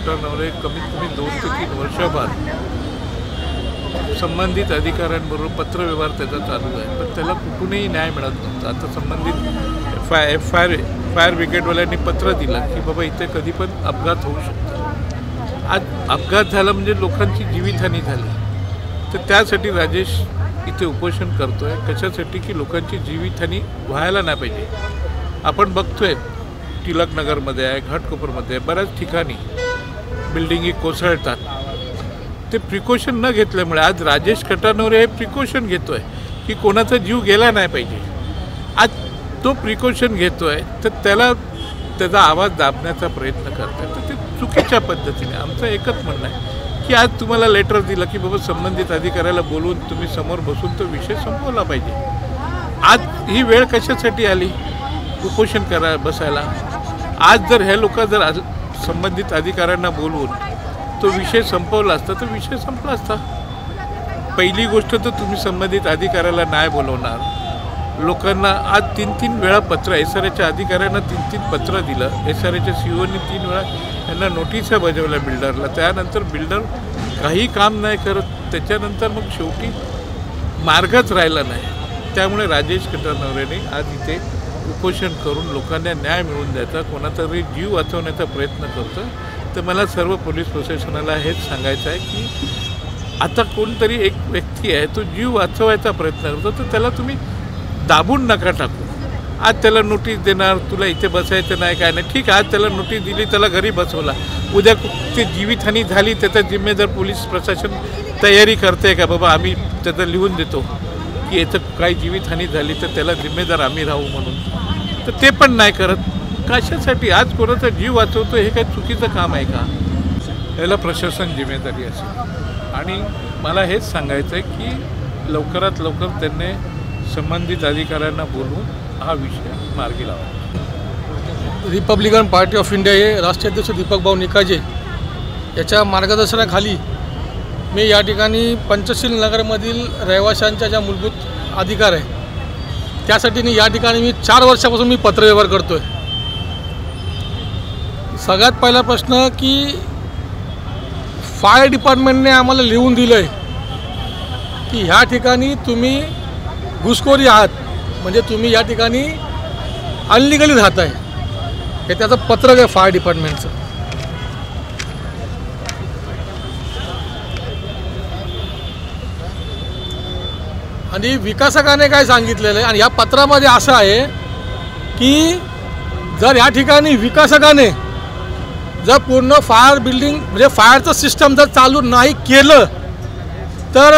गटांवर कमीत कमी 2 ते 3 वर्षाबाद संबंधित अधिकाऱ्यांबरोबर पत्रव्यवहार त्याचा चालू आहे, पण त्याला कुठूनही न्याय मिळत नव्हता. आता संबंधित फायर ब्रिगेडवाल्यांनी पत्र दिलं की बाबा इथे कधी पण अपघात होऊ शकतो. आज अपघात झाला म्हणजे लोकांची जीवितहानी झाली, तर त्यासाठी राजेश इथे उपोषण करतो आहे. कशासाठी की लोकांची जीवितहानी व्हायला नाही पाहिजे. आपण बघतोय टिळकनगरमध्ये आहे, घाटकोपरमध्ये आहे, बऱ्याच ठिकाणी बिल्डिंगी कोसळतात. ते प्रिकॉशन न घेतल्यामुळे आज राजेश कटानवरे हे प्रिकॉशन घेतो आहे की कोणाचा जीव गेला नाही पाहिजे. आज तो प्रिकॉशन घेतो आहे तर त्याचा आवाज दाबण्याचा प्रयत्न करतो आहे, तर ते चुकीच्या पद्धतीने. आमचं एकच म्हणणं आहे की आज तुम्हाला लेटर दिलं की बाबा संबंधित अधिकाऱ्याला बोलवून तुम्ही समोर बसून तो विषय संपवला पाहिजे. आज ही वेळ कशासाठी आली उपोषण बसायला? आज जर हे लोक जर संबंधित अधिकाऱ्यांना बोलवून तो विषय संपवला असता तर विषय संपला असता. पहिली गोष्ट तर तुम्ही संबंधित अधिकाऱ्याला नाही बोलवणार. लोकांना आज 3 वेळा पत्र SRAच्या अधिकाऱ्यांना 3 पत्र दिलं. SRAच्या COनी 3 वेळा त्यांना नोटिसा बजावल्या बिल्डरला. त्यानंतर बिल्डर काही काम नाही करत. त्याच्यानंतर मग शेवटी मार्गच राहिला नाही. त्यामुळे राजेश कटानवरेने आज इथे उपोषण करून लोकांना न्याय मिळवून द्यायचा, कोणाचा तरी जीव वाचवण्याचा प्रयत्न करतो. तर मला सर्व पोलीस प्रशासनाला हेच सांगायचं आहे की आता कोणतरी एक व्यक्ती आहे तो जीव वाचवायचा प्रयत्न करतो, तर त्याला तुम्ही दाबून नका टाकू. आज त्याला नोटीस देणार, तुला इथे बसायचं नाही काय नाही, ठीक आहे. आज त्याला नोटीस दिली, त्याला घरी बसवला. उद्या ते जीवितहानी झाली त्याचा जिम्मेदार पोलीस प्रशासन तयारी करते का बाबा आम्ही त्याचं लिहून देतो की याचं काही जीवितहानी झाली तर त्याला जिम्मेदार आम्ही राहू म्हणून? तर ते पण नाही करत. कशासाठी? आज कोणाचा जीव वाचवतो हे काही चुकीचं काम आहे का? याला प्रशासन जिम्मेदारी असेल. आणि मला हेच सांगायचं आहे की लवकरात लवकर त्यांनी संबंधित अधिकाऱ्यांना बोलवून हा विषय मार्गी लावा. रिपब्लिकन पार्टी ऑफ इंडिया हे राष्ट्रीय अध्यक्ष दीपक भाऊ निकाजे याच्या मार्गदर्शनाखाली मी या ठिकाणी पंचशील नगरमधील रहिवाशांच्या ज्या मूलभूत अधिकार आहे त्यासाठी या ठिकाणी मी 4 वर्षापासून मी पत्रव्यवहार करतो आहे. सगळ्यात पहिला प्रश्न की फायर डिपार्टमेंटने आम्हाला लिहून दिलं आहे की ह्या ठिकाणी तुम्ही घुसखोरी आहात, म्हणजे तुम्ही या ठिकाणी अनलिगली राहत आहे. हे त्याचं पत्रक आहे फायर डिपार्टमेंटचं. आणि विकासकाने काय सांगितलेलं आहे आणि या पत्रामध्ये असं आहे की जर या ठिकाणी विकासकाने जर पूर्ण फायर बिल्डिंग म्हणजे फायरचं सिस्टम जर चालू नाही केलं तर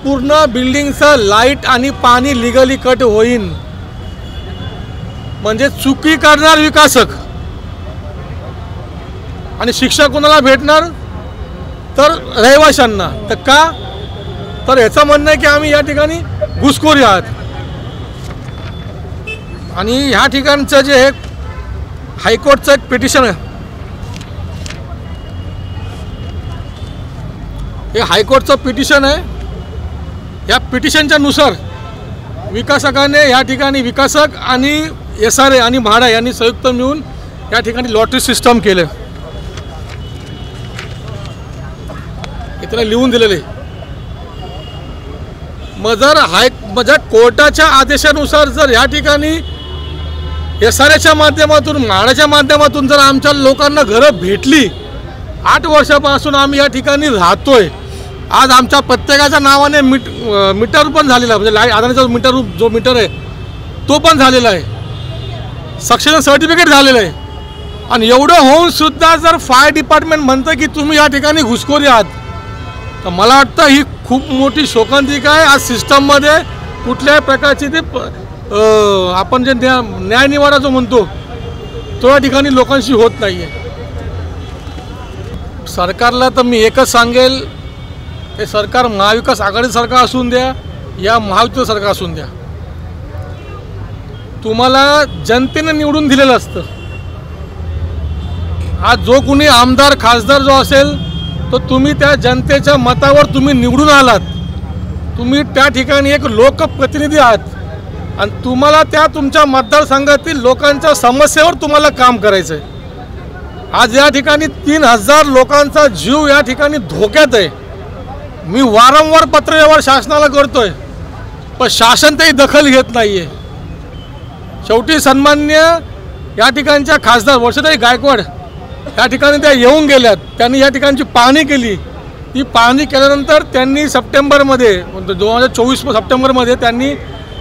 पूर्ण बिल्डिंगचं लाईट आणि पाणी लिगली कट होईल. म्हणजे चुकी करणार विकासक आणि शिक्षा कोणाला भेटणार तर रहिवाशांना. तर का? तर याचं म्हणणं आहे की आम्ही या ठिकाणी घुसखोरी आहात. आणि ह्या ठिकाणचं जे हे हायकोर्टचं एक पिटिशन आहे, हे हायकोर्टचं पिटिशन आहे. या पिटिशनच्या नुसार विकासकाने या ठिकाणी विकासक आणि SRA आणि म्हाडा यांनी संयुक्त मिळून या ठिकाणी लॉटरी सिस्टम केलं. इथे लिहून दिलेले. मग जर कोर्टाच्या आदेशानुसार जर या ठिकाणी SRAच्या माध्यमातून म्हाडाच्या माध्यमातून जर आमच्या लोकांना घरं भेटली, 8 वर्षापासून आम्ही या ठिकाणी राहतोय. आज आमच्या प्रत्येकाच्या नावाने मीटर पण झालेला आहे, म्हणजे लाईट आधाराचा जो मीटर आहे तो पण झालेला आहे, सक्सेशन सर्टिफिकेट झालेलं आहे. आणि एवढं होऊन सुद्धा जर फायर डिपार्टमेंट म्हणतं की तुम्ही या ठिकाणी घुसखोरी आहात, तर मला वाटतं ही खूप मोठी शोकांतिका आहे. आज सिस्टममध्ये कुठल्याही प्रकारची ते आपण जे न्यायनिवाडा जो म्हणतो तो या ठिकाणी लोकांशी होत नाही आहे. सरकारला तर मी एकच सांगेल, हे सरकार महाविकास आघाडी सरकार असून द्या या महायुतीचं सरकार असून द्या, तुम्हाला जनतेने निवडून दिलेलं असतं. आज जो कोणी आमदार खासदार जो असेल तो तुम्ही त्या जनतेच्या मतावर तुम्ही निवडून आलात. तुम्ही त्या ठिकाणी एक लोकप्रतिनिधी आहात आणि तुम्हाला त्या तुमच्या मतदारसंघातील लोकांच्या समस्येवर तुम्हाला काम करायचं आहे. आज या ठिकाणी 3000 लोकांचा जीव या ठिकाणी धोक्यात आहे. मी वारंवार पत्रव्यवहार शासनाला करतोय, पण शासन त्याही दखल घेत नाहीये. शेवटी सन्मान्य या ठिकाणच्या खासदार वर्षाताई गायकवाड या ठिकाणी त्या येऊन गेल्यात. त्यांनी या ठिकाणची पाहणी केली. ती पाहणी केल्यानंतर त्यांनी सप्टेंबरमध्ये 2024 सप्टेंबरमध्ये त्यांनी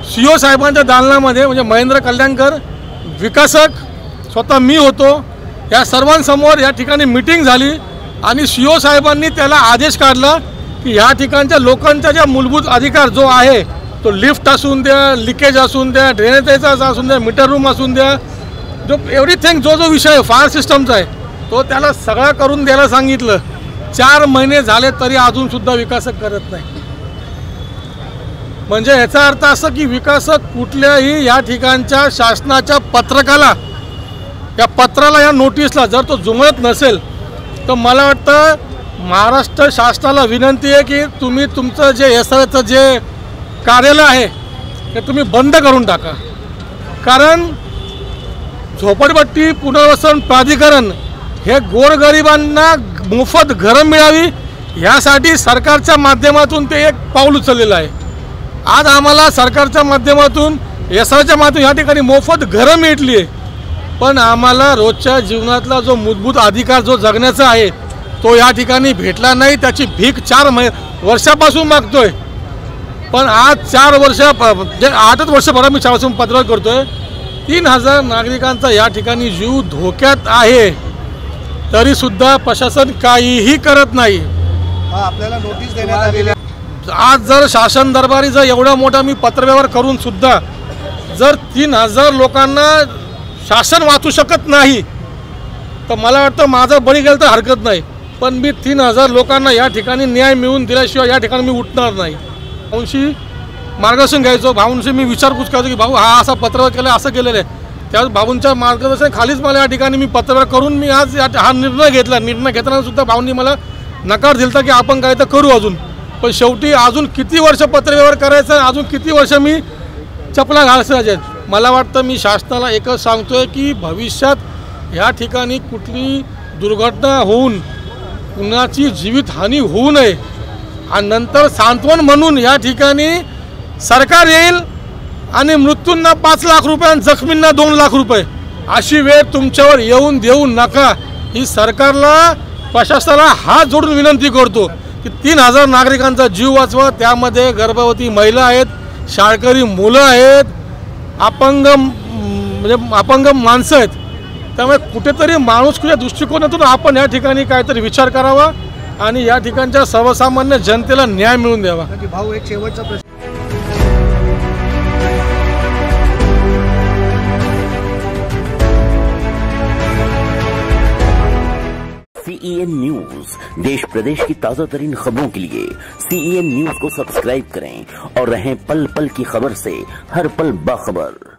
CO साहेबांच्या दालनामध्ये म्हणजे महेंद्र कल्याणकर विकासक स्वतः मी होतो या सर्वांसमोर या ठिकाणी मीटिंग झाली आणि CO साहेबांनी त्याला आदेश काढला की ह्या ठिकाणच्या लोकांचा ज्या मूलभूत अधिकार जो आहे तो लिफ्ट असून द्या, लिकेज असून द्या, ड्रेनेजचा असून द्या, मीटर रूम असून द्या, जो एव्हरीथिंग जो विषय फायर सिस्टमचा आहे तो त्याला सगळा करून द्यायला सांगितलं. 4 महिने झाले तरी अजूनसुद्धा विकासक करत नाही. म्हणजे याचा अर्थ असं की विकासक कुठल्याही या ठिकाणच्या शासनाच्या पत्रकाला या पत्राला या नोटीसला जर तो जुमत नसेल तर मला वाटतं महाराष्ट्र शासनाला विनंती आहे की तुम्ही तुमचं जे SRचं जे कार्यालय आहे ते तुम्ही बंद करून टाका. कारण झोपडपट्टी पुनर्वसन प्राधिकरण हे गोरगरिबांना मोफत घरं मिळावी यासाठी सरकारच्या माध्यमातून ते एक पाऊल उचललेलं आहे. आज आम्हाला सरकारच्या माध्यमातून SRच्या माध्यमातून या ठिकाणी मोफत घरं मिळाली आहे, पण आम्हाला रोजच्या जीवनातला जो मूलभूत अधिकार जो जगण्याचा आहे तो या ठिकाणी भेटला नाही. त्याची भीक 4 वर्षापासून मागतोय. पण आज 4 वर्ष म्हणजे 8च वर्षभरा मी 4 वर्ष पत्रव्यवहार करतोय. 3000 नागरिकांचा या ठिकाणी जीव धोक्यात आहे तरीसुद्धा प्रशासन काहीही करत नाही. आपल्याला नोटीस देण्यात आलेली आज जर शासन दरबारी जर एवढा मोठा मी पत्रव्यवहार करून सुद्धा जर 3000 लोकांना शासन वाचू शकत नाही तर मला वाटतं माझा बळी गेला तर हरकत नाही, पण मी 3000 लोकांना या ठिकाणी न्याय मिळवून दिल्याशिवाय या ठिकाणी मी उठणार नाही. भाऊंशी मार्गदर्शन घ्यायचो, भाऊंशी मी विचारपूस करायचो की भाऊ हा असा पत्रव्यवहार केला असं केलेलं आहे. त्यावेळेस भाऊंच्या मार्गदर्शन खालीच मला या ठिकाणी मी पत्रव्यवहार करून मी आज हा निर्णय घेतला. निर्णय घेताना सुद्धा भाऊंनी मला नकार दिला की आपण काय तर करू अजून, पण शेवटी अजून किती वर्ष पत्रव्यवहार करायचं, अजून किती वर्ष मी चपला घालायच्या. मला वाटतं मी शासनाला एकच सांगतोय की भविष्यात या ठिकाणी कुठली दुर्घटना होऊन कुणाची जीवितहानी होऊ नये आणि नंतर सांत्वन म्हणून या ठिकाणी सरकार येईल आणि मृत्यूंना 5 लाख रुपये आणि जखमींना 2 लाख रुपये अशी वेळ तुमच्यावर येऊन देऊ नका. ही सरकारला प्रशासनाला हात जोडून विनंती करतो की 3000 नागरिकांचा जीव वाचवा. त्यामध्ये गर्भवती महिला आहेत, शाळकरी मुलं आहेत, अपंग माणसं आहेत. त्यामुळे कुठेतरी माणुसकीच्या दृष्टिकोनातून आपण या ठिकाणी काहीतरी विचार करावा आणि या ठिकाणच्या सर्वसामान्य जनतेला न्याय मिळवून द्यावा. भाऊ एक शेवटचा प्रश्न CEN न्यूज देश प्रदेश की ताजा तरीन खबरों के लिए CEN न्यूज को सब्सक्राइब करें और रहें पल पल की खबर से हर पल बाखबर.